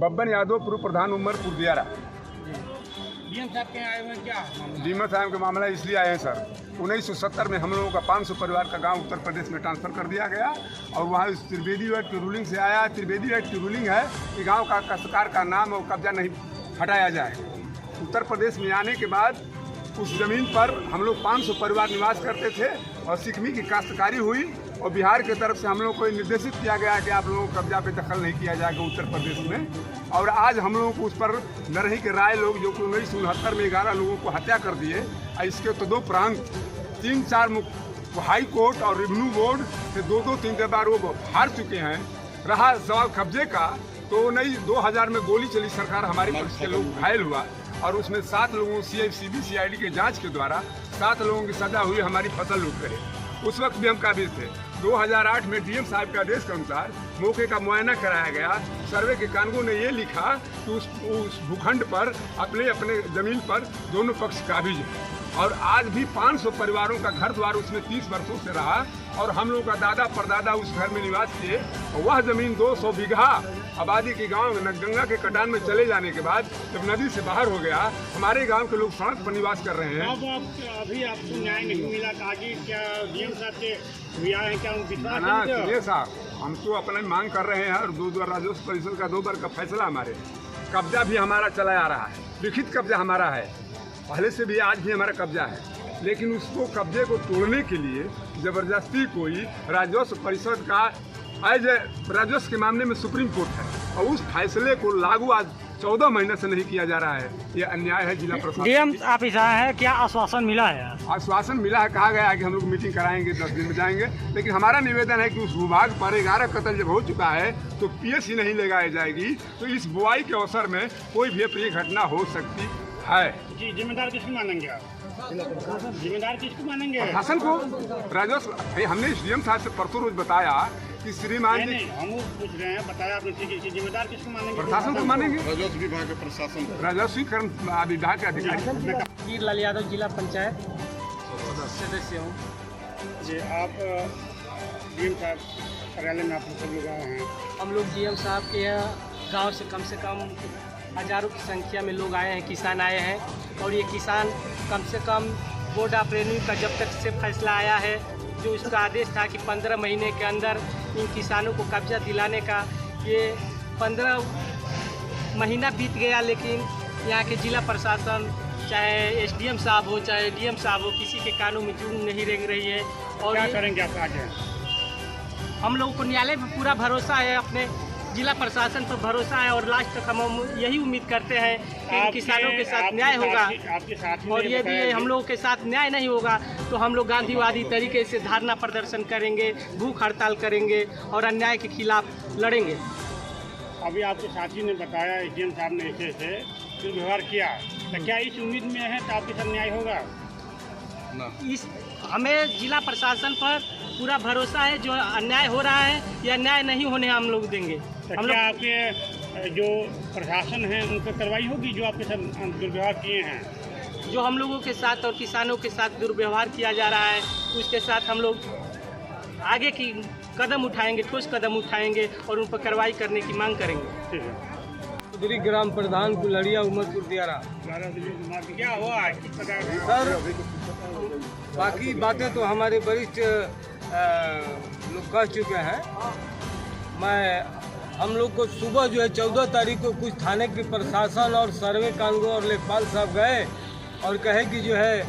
बब्बन यादव, पूर्व प्रधान उमरपुर दियारा। डीएम साहब के आए हुए क्या? डीएम साहब का मामला इसलिए आए हैं सर, 1970 में हम लोगों का 500 परिवार का गांव उत्तर प्रदेश में ट्रांसफ़र कर दिया गया और वहाँ इस त्रिवेदी एक्ट की रूलिंग से आया। त्रिवेदी एक्ट की रूलिंग है कि गांव का काश्तकार का नाम और कब्जा नहीं हटाया जाए। उत्तर प्रदेश में आने के बाद उस ज़मीन पर हम लोग 500 परिवार निवास करते थे और सिकमी की काश्तकारी हुई और बिहार की तरफ से हम लोग को निर्देशित किया गया कि आप लोगों को कब्जा पे दखल नहीं किया जाएगा उत्तर प्रदेश में। और आज हम लोगों को उस पर नरही के राय लोग जो कि 1969 में 11 लोगों को हत्या कर दिए। इसके तो 2 प्रांत 3-4 हाई कोर्ट और रेवेन्यू बोर्ड से 2-3 बार वो हार चुके हैं। रहा सवाल कब्जे का, तो 2000 में गोली चली सरकार, हमारे पक्ष के लोग घायल हुआ और उसमें 7 लोगों CBCID के जांच के द्वारा 7 लोगों की सजा हुई। हमारी फसल लूट रहे, उस वक्त भी हम काबिज थे। 2008 में डीएम साहब के आदेश के अनुसार मौके का मुआयना कराया गया। सर्वे के कानून ने ये लिखा कि उस भूखंड पर अपने ज़मीन पर दोनों पक्ष काबिज हैं और आज भी 500 परिवारों का घर द्वार उसमें 30 वर्षों से रहा और हम लोगों का दादा परदादा उस घर में निवास किए। और वह ज़मीन 200 बीघा आबादी के गांव में गंगा के कटान में चले जाने के बाद जब नदी से बाहर हो गया, हमारे गांव के लोग सड़क पर निवास कर रहे हैं। अब अभी आपको न्याय नहीं मिला, आगे क्या डीएम साहब से हुआ है क्या? सुनिए साहब, हम तो अपना मांग कर रहे हैं और 2 राजस्व परिषद का 2 बार का फैसला हमारे, कब्जा भी हमारा चला आ रहा है, लिखित कब्जा हमारा है, पहले से भी आज भी हमारा कब्जा है। लेकिन उसको कब्जे को तोड़ने के लिए ज़बरदस्ती कोई राजस्व परिषद का राजस्व के मामले में सुप्रीम कोर्ट है और उस फैसले को लागू आज 14 महीने से नहीं किया जा रहा है। ये अन्याय है। जिला प्रशासन डीएम ऑफिस आए हैं, क्या आश्वासन मिला है? आश्वासन मिला है, कहा गया है कि हम लोग मीटिंग कराएंगे, 10 दिन में जाएंगे। लेकिन हमारा निवेदन है कि उस भूभाग पर 11 कत्ल जब हो चुका है तो PS ही नहीं लगाई जाएगी, तो इस बुआई के अवसर में कोई भी अप्रिय घटना हो सकती है। जी, जिम्मेदार किसको मानेंगे आप? जिम्मेदार किसको मानेंगे? प्रशासन को। राजस्व हमने डीएम साहब से परसों रोज बताया कि श्रीमान जी, हम पूछ रहे हैं, बताया आपने, ठीक है, जिम्मेदार किसको मानेंगे? प्रशासन को मानेंगे, राजस्व विभाग के प्रशासन, राजस्व विभाग के अधिकारी। वीरलाल यादव, जिला पंचायत सदस्य हूँ। जी, आप डीएम साहब कार्यालय में आप सब लोग आए हैं। हम लोग डीएम साहब के यहाँ गाँव से कम हज़ारों की संख्या में लोग आए हैं, किसान आए हैं। और ये किसान कम से कम बोर्ड ऑफ रेवेन्यू का जब तक से फैसला आया है, जो उसका आदेश था कि 15 महीने के अंदर इन किसानों को कब्जा दिलाने का, ये 15 महीना बीत गया। लेकिन यहाँ के जिला प्रशासन, चाहे SDM साहब हो चाहे DM साहब हो, किसी के कानों में जून नहीं रेंग रही है। और क्या करेंगे आप आगे? हम लोगों को न्यायालय पर पूरा भरोसा है, अपने जिला प्रशासन पर भरोसा है और लास्ट तक हम यही उम्मीद करते हैं कि किसानों के साथ न्याय होगा। आपके साथ और यदि हम लोगों के साथ न्याय नहीं होगा तो हम लोग गांधीवादी तरीके से धरना प्रदर्शन करेंगे, भूख हड़ताल करेंगे और अन्याय के खिलाफ लड़ेंगे। अभी आपके साथी ने बताया SDM साहब ने ऐसे दुर्व्यवहार किया, तो क्या इस उम्मीद में है कि आपके साथ न्याय होगा? हमें जिला प्रशासन पर पूरा भरोसा है। जो अन्याय हो रहा है या अन्याय नहीं होने हम लोग देंगे। हम लोग आपके जो प्रशासन है उन पर कार्रवाई होगी जो आपके साथ दुर्व्यवहार किए हैं? जो हम लोगों के साथ और किसानों के साथ दुर्व्यवहार किया जा रहा है, उसके साथ हम लोग आगे की कदम उठाएंगे, ठोस कदम उठाएंगे और उन पर कार्रवाई करने की मांग करेंगे। ठीक है। ग्राम प्रधान कुलड़िया, उमरपुर दियारा। क्या हुआ सर, बाकी बातें तो हमारे वरिष्ठ लोग कह चुके हैं। हम लोग को सुबह जो है 14 तारीख को कुछ थाने के प्रशासन और सर्वे कानून और लेखपाल साहब गए और कहे कि जो है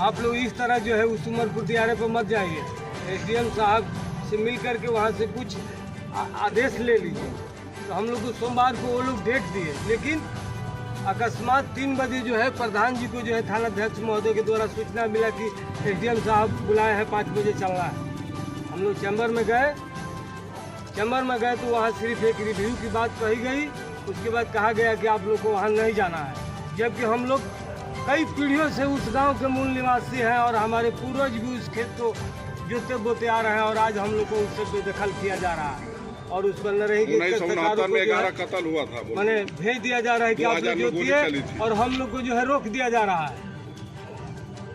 आप लोग इस तरह जो है उस उमरपुर दियारे पर मत जाइए, SDM साहब से मिल करके वहाँ से कुछ आदेश ले लीजिए। तो हम लोग को सोमवार को वो लोग डेट दिए, लेकिन अकस्मात 3 बजे जो है प्रधान जी को जो है थानाध्यक्ष महोदय के द्वारा सूचना मिला कि SDM साहब बुलाए हैं, 5 बजे चलना है। हम लोग चैम्बर में गए तो वहाँ सिर्फ एक रिव्यू की बात कही गई। उसके बाद कहा गया कि आप लोग को वहाँ नहीं जाना है, जबकि हम लोग कई पीढ़ियों से उस गांव के मूल निवासी हैं और हमारे पूर्वज भी उस खेत को जोते बोते आ रहे हैं और आज हम लोग को उससे बेदखल किया जा रहा है और उस पर न रहेगी 1969 में 11 कत्ल हुआ था, मैंने भेज दिया जा रहा है कि आप लोग जोतिए और हम लोग को जो है रोक दिया जा रहा है।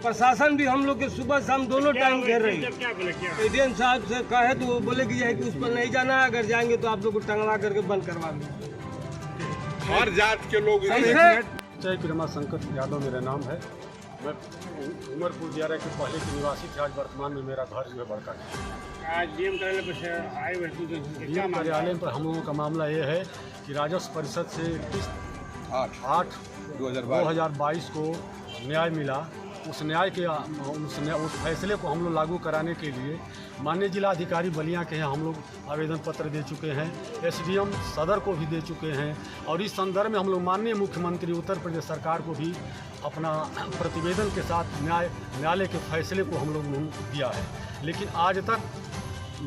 प्रशासन भी हम लोग के सुबह शाम दोनों टाइम घेर रही है। SDM साहब से कहे तो वो बोले कि उस पर नहीं जाना है, अगर जाएंगे तो आप लोग को टंगला करके बंद करवा देंगे। हर जात के लोग जय किरमा शंकर यादव मेरा नाम है। मैं उमरपुर दियारा के पहले के निवासी थे। आज वर्तमान में मेरा घर जो है बड़का है। आज डीएम कार्यालय पर आए हुए थे, क्या डीएम मामला है? कार्यालय पर हम लोगों का मामला ये है कि राजस्व परिषद से 8/2022 को न्याय मिला। उस न्याय के उस फैसले को हम लोग लागू कराने के लिए माननीय जिलाधिकारी बलिया के यहाँ हम लोग आवेदन पत्र दे चुके हैं। एसडीएम सदर को भी दे चुके हैं और इस संदर्भ में हम लोग माननीय मुख्यमंत्री उत्तर प्रदेश सरकार को भी अपना प्रतिवेदन के साथ न्यायालय के फैसले को हम लोग ने दिया है। लेकिन आज तक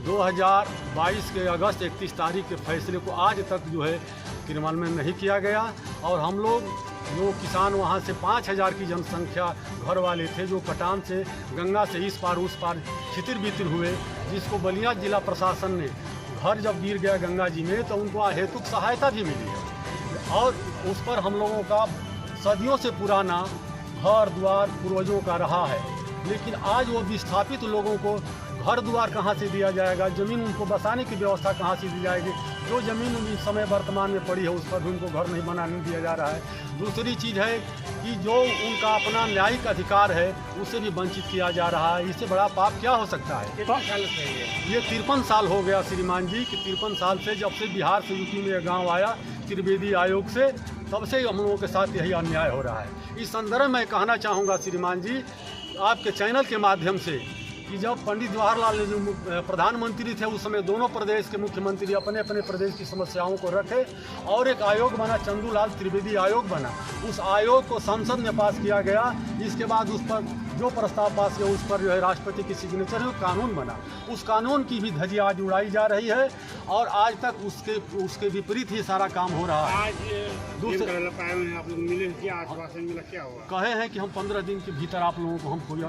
2022 के अगस्त 31 तारीख के फैसले को आज तक जो है क्रियान्वयन नहीं किया गया। और हम लोग जो किसान वहाँ से 5000 की जनसंख्या घर वाले थे जो कटान से गंगा से इस पार उस पार छितिर बितिर हुए, जिसको बलिया जिला प्रशासन ने घर जब गिर गया गंगा जी में तो उनको हेतुक सहायता भी मिली है। और उस पर हम लोगों का सदियों से पुराना घर द्वार पूर्वजों का रहा है। लेकिन आज वो विस्थापित लोगों को घर द्वार कहाँ से दिया जाएगा, ज़मीन उनको बसाने की व्यवस्था कहाँ से दी जाएगी। जो ज़मीन इस समय वर्तमान में पड़ी है उस पर भी उनको घर नहीं बनाने दिया जा रहा है। दूसरी चीज़ है कि जो उनका अपना न्यायिक अधिकार है उसे भी वंचित किया जा रहा है। इससे बड़ा पाप क्या हो सकता है। कितने साल से है ये 53 साल हो गया श्रीमान जी कि 53 साल से जब से बिहार से यूपी में गाँव आया त्रिवेदी आयोग से, तब से हम लोगों के साथ यही अन्याय हो रहा है। इस संदर्भ में कहना चाहूँगा श्रीमान जी आपके चैनल के माध्यम से कि जब पंडित जवाहरलाल नेहरू प्रधानमंत्री थे उस समय दोनों प्रदेश के मुख्यमंत्री अपने अपने प्रदेश की समस्याओं को रखे और एक आयोग बना, चंदूलाल त्रिवेदी आयोग बना। उस आयोग को संसद में पास किया गया। इसके बाद उस पर जो प्रस्ताव पास किया उस पर जो है राष्ट्रपति की सिग्नेचर है, कानून बना। उस कानून की भी धज्जी आज उड़ाई जा रही है और आज तक उसके विपरीत ही सारा काम हो रहा है। आज डीएम कार्यालय पर आए हुए हैं, आप लोग मिले, क्या आश्वासन मिला, क्या हुआ? कहे हैं कि हम 15 दिन के भीतर आप लोगों को हम पूरी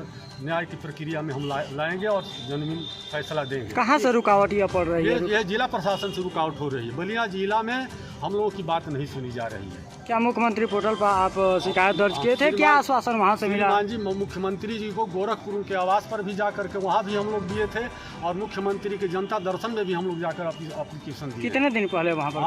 न्याय की प्रक्रिया में हम लाएंगे और जमीन फैसला देंगे। कहाँ से रुकावट यह पड़ रही है? ये जिला प्रशासन से रुकावट हो रही है। बलिया जिला में हम लोगों की बात नहीं सुनी जा रही है। क्या मुख्यमंत्री पोर्टल पर आप शिकायत दर्ज किए थे? क्या आश्वासन वहाँ से मिला? श्रीमान जी मुख्यमंत्री जी को गोरखपुर के आवास पर भी जा करके वहाँ भी हम लोग दिए थे और मुख्यमंत्री के जनता दर्शन में भी हम लोग जाकर एप्लीकेशन दिए। कितने दिन पहले वहाँ पर?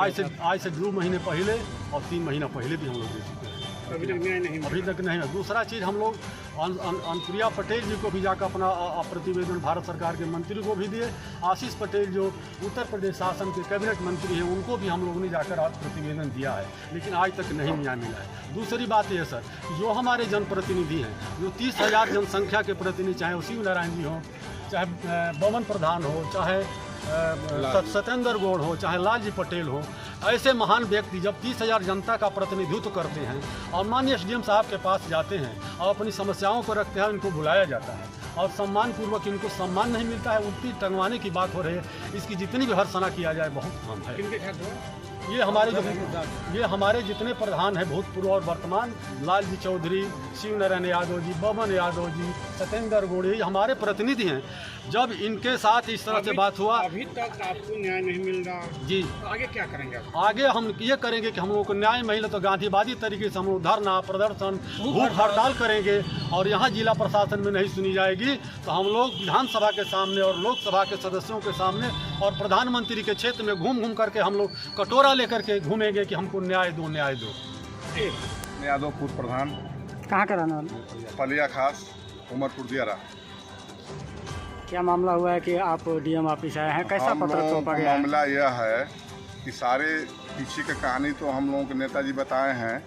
आज से 2 महीने पहले और 3 महीना पहले भी हम लोग दे चुके हैं। अभी तक न्याय नहीं मिला। अभी तक नहीं है। दूसरा चीज़ हम लोग अनुप्रिया पटेल जी को भी जाकर अपना प्रतिवेदन भारत सरकार के मंत्री को भी दिए। आशीष पटेल जो उत्तर प्रदेश शासन के कैबिनेट मंत्री हैं उनको भी हम लोगों ने जाकर आज प्रतिवेदन दिया है, लेकिन आज तक नहीं न्याय मिला है। दूसरी बात यह सर, जो हमारे जनप्रतिनिधि हैं, जो 30,000 जनसंख्या के प्रतिनिधि, चाहे शिव नारायण जी हो, चाहे बमन प्रधान हो, चाहे सत्येंद्र गौड़ हो, चाहे लालजी पटेल हो, ऐसे महान व्यक्ति जब 30,000 जनता का प्रतिनिधित्व करते हैं और माननीय एसडीएम साहब के पास जाते हैं और अपनी समस्याओं को रखते हैं, इनको बुलाया जाता है और सम्मानपूर्वक इनको सम्मान नहीं मिलता है, उल्टी टंगवाने की बात हो रही है। इसकी जितनी भी भर्त्सना किया जाए बहुत कम है। किनके साथ हुआ? ये हमारे जितने प्रधान हैं भूतपूर्व और वर्तमान, लालजी चौधरी, शिव नारायण यादव जी, बमन यादव जी, सत्येंद्र गौड़, ये हमारे प्रतिनिधि हैं। जब इनके साथ इस तरह से बात हुआ, अभी तक आपको न्याय नहीं मिल रहा जी, आगे क्या करेंगे आप? आगे हम ये करेंगे कि हम लोगों को न्याय मिले तो गांधीवादी तरीके से हम लोग धरना प्रदर्शन भूख हड़ताल करेंगे और यहाँ जिला प्रशासन में नहीं सुनी जाएगी तो हम लोग विधानसभा के सामने और लोकसभा के सदस्यों के सामने और प्रधानमंत्री के क्षेत्र में घूम घूम करके हम लोग कटोरा लेकर के घूमेंगे कि हमको न्याय दो, न्याय दो। यादवपुर प्रधान, कहाँ का रहने वाले? पलिया खास, उमरपुर दियारा। क्या मामला हुआ है कि आप डीएम ऑफिस आए हैं? कैसा हम पत्र लोगों सौंपा का गया है? मामला यह है कि सारे पीछे की कहानी तो हम लोगों के नेताजी बताए हैं।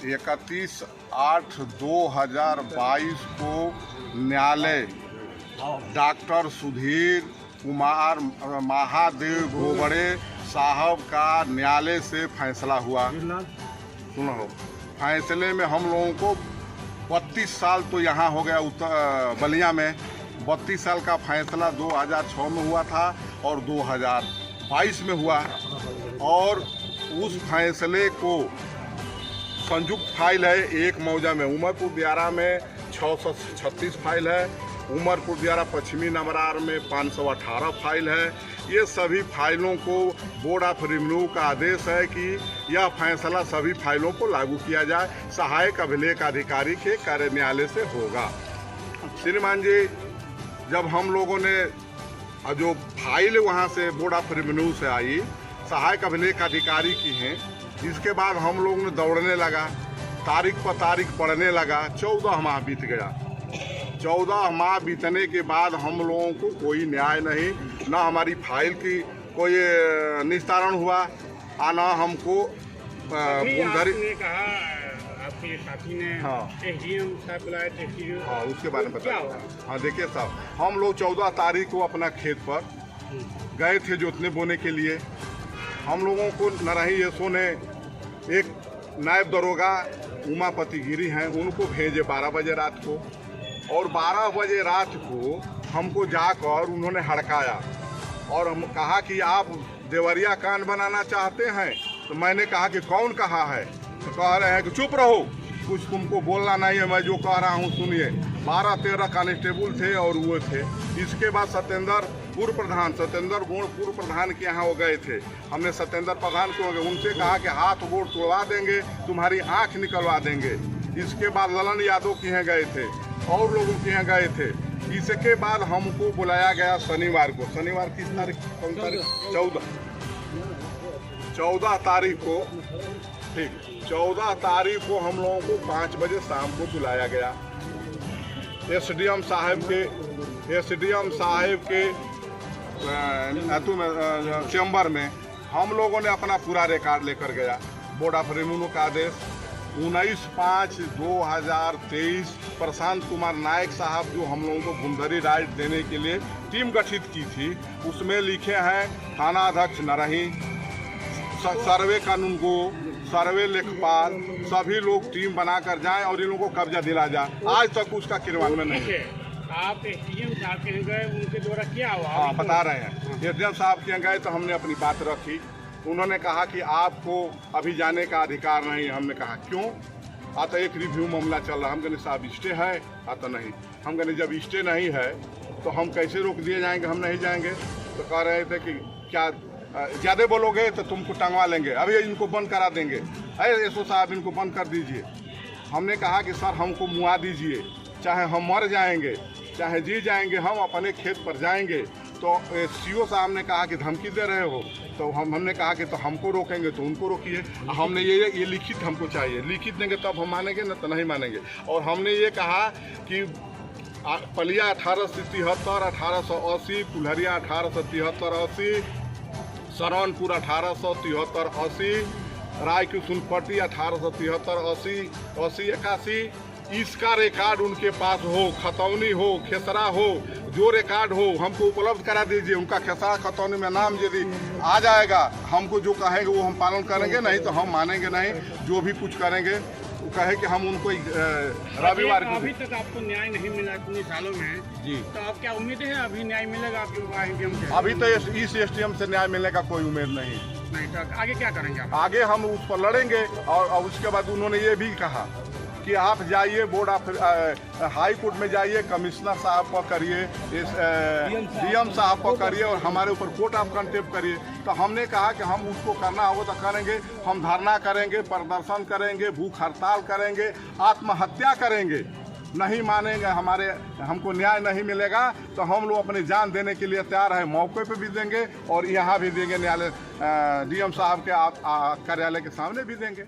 31/8/2022 को न्यायालय डॉक्टर सुधीर कुमार महादेव गोबड़े साहब का न्यायालय से फैसला हुआ। सुनो, फैसले में हम लोगों को 32 साल तो यहाँ हो गया बलिया में। 32 साल का फैसला 2006 में हुआ था और 2022 में हुआ और उस फैसले को संयुक्त फाइल है एक मौजा में। उमरपुर दियारा में 636 फाइल है, उमरपुर दियारा पश्चिमी नवरार में 518 फाइल है। ये सभी फाइलों को बोर्ड ऑफ रिव्यू का आदेश है कि यह फैसला सभी फाइलों को लागू किया जाए, सहायक अभिलेख अधिकारी के कार्य न्यायालय से होगा। श्रीमान जी, जब हम लोगों ने जो फाइल वहाँ से बोर्ड ऑफ रिव्यू से आई, सहायक अभिलेख अधिकारी की हैं, इसके बाद हम लोग ने दौड़ने लगा, तारीख पर तारीख पढ़ने लगा। 14 माह बीत गया। 14 माह बीतने के बाद हम लोगों को कोई न्याय नहीं, ना हमारी फाइल की कोई निस्तारण हुआ, ना हमको आपने कहा आपके साथी ने हाँ। एसडीएम साहब बुलाए थे, हाँ, उसके बारे में क्या बताया। हुआ? हाँ देखिए साहब, हम लोग 14 तारीख को अपना खेत पर गए थे जोतने बोने के लिए। हम लोगों को नरही यसो ने एक नायब दरोगा उमापति गिरी हैं, उनको भेजे 12 बजे रात को, और 12 बजे रात को हमको जाकर उन्होंने हड़काया और हम कहा कि आप देवरिया कांड बनाना चाहते हैं। तो मैंने कहा कि कौन कहा है? तो कह रहे हैं कि चुप रहो, कुछ तुमको बोलना नहीं है, मैं जो कह रहा हूँ सुनिए। 12-13 कांस्टेबल थे और वो थे। इसके बाद सत्येंद्र पूर्व प्रधान, सत्येंद्र गोड़ पूर्व प्रधान के यहाँ वो गए थे। हमने सत्येंद्र प्रधान को उनसे कहा कि हाथ गोड़ तोड़वा देंगे, तुम्हारी आँख निकलवा देंगे। इसके बाद ललन यादव के यहाँ गए थे और लोगों के यहाँ गए थे। इसके बाद हमको बुलाया गया शनिवार को। शनिवार किस तारीख? कौन तारीख? 14 तारीख को, ठीक, 14 तारीख को हम लोगों को 5 बजे शाम को बुलाया गया एसडीएम साहब के चैम्बर में। हम लोगों ने अपना पूरा रिकॉर्ड लेकर गया। बोर्ड ऑफ रेवेन्यू का आदेश 19/5/2023 प्रशांत कुमार नायक साहब जो हम लोगों को गुमदरी राइट देने के लिए टीम गठित की थी, उसमें लिखे हैं थाना अध्यक्ष नरही, सर्वे कानून को, सर्वे लेखपाल, सभी लोग टीम बनाकर जाएं और इन लोगों को कब्जा दिला जाए। आज तक उसका क्रियान्वयन नहीं है। आप एसडीएम साहब के यहाँ गए, उनके द्वारा क्या हुआ? हाँ, बता रहे हैं। एसडीएम साहब के यहाँ गए तो हमने अपनी बात रखी। उन्होंने कहा कि आपको अभी जाने का अधिकार नहीं है। हमने कहा क्यों? तो एक रिव्यू मामला चल रहा है। हम कहने साहब स्टे है? तो नहीं। हम कहने जब स्टे नहीं है तो हम कैसे रोक दिए जाएंगे? हम नहीं जाएंगे। तो कह रहे थे कि क्या ज़्यादा बोलोगे तो तुमको टंगवा लेंगे, अभी इनको बंद करा देंगे। अरे एसओ साहब इनको बंद कर दीजिए। हमने कहा कि सर हमको मुआ दीजिए, चाहे हम मर जाएंगे चाहे जी जाएंगे, हम अपने खेत पर जाएंगे। तो सीओ साहब ने कहा कि धमकी दे रहे हो। तो हमने कहा कि तो हमको रोकेंगे तो उनको रोकिए। हमने ये लिखित हमको चाहिए, लिखित देंगे तब हम मानेंगे, न तो नहीं मानेंगे। और हमने ये कहा कि पलिया 1873, 1880, कुल्हरिया 1873-80, सरवनपुर 1873-80, राय की सुनपट्टी 1873-80-81। इसका रिकॉर्ड उनके पास हो, खतौनी हो, खेसरा हो, जो रिकॉर्ड हो हमको उपलब्ध करा दीजिए। उनका खेसरा खतौनी में नाम यदि आ जाएगा, हमको जो कहेंगे वो हम पालन करेंगे, नहीं तो हम मानेंगे नहीं। जो भी कुछ करेंगे वो कहे कि हम उनको रविवार को। अभी तक आपको न्याय नहीं मिला इतने सालों में जी, तो आप क्या उम्मीद है अभी न्याय मिलेगा आपके एसडीएम से? अभी तो इस एसडीएम से न्याय मिलने का कोई उम्मीद नहीं। तो आगे क्या करेंगे आप? आगे हम उस पर लड़ेंगे। और उसके बाद उन्होंने ये भी कहा कि आप जाइए बोर्ड ऑफ हाई कोर्ट में जाइए, कमिश्नर साहब पर करिए, डीएम साहब पर करिए और हमारे ऊपर कोर्ट ऑफ कंटेम्प्ट करिए। तो हमने कहा कि हम उसको करना होगा तो करेंगे। हम धरना करेंगे, प्रदर्शन करेंगे, भूख हड़ताल करेंगे, आत्महत्या करेंगे। नहीं मानेंगे, हमको न्याय नहीं मिलेगा तो हम लोग अपनी जान देने के लिए तैयार है। मौके पे भी देंगे और यहाँ भी देंगे, न्यायालय डीएम साहब के कार्यालय के सामने भी देंगे।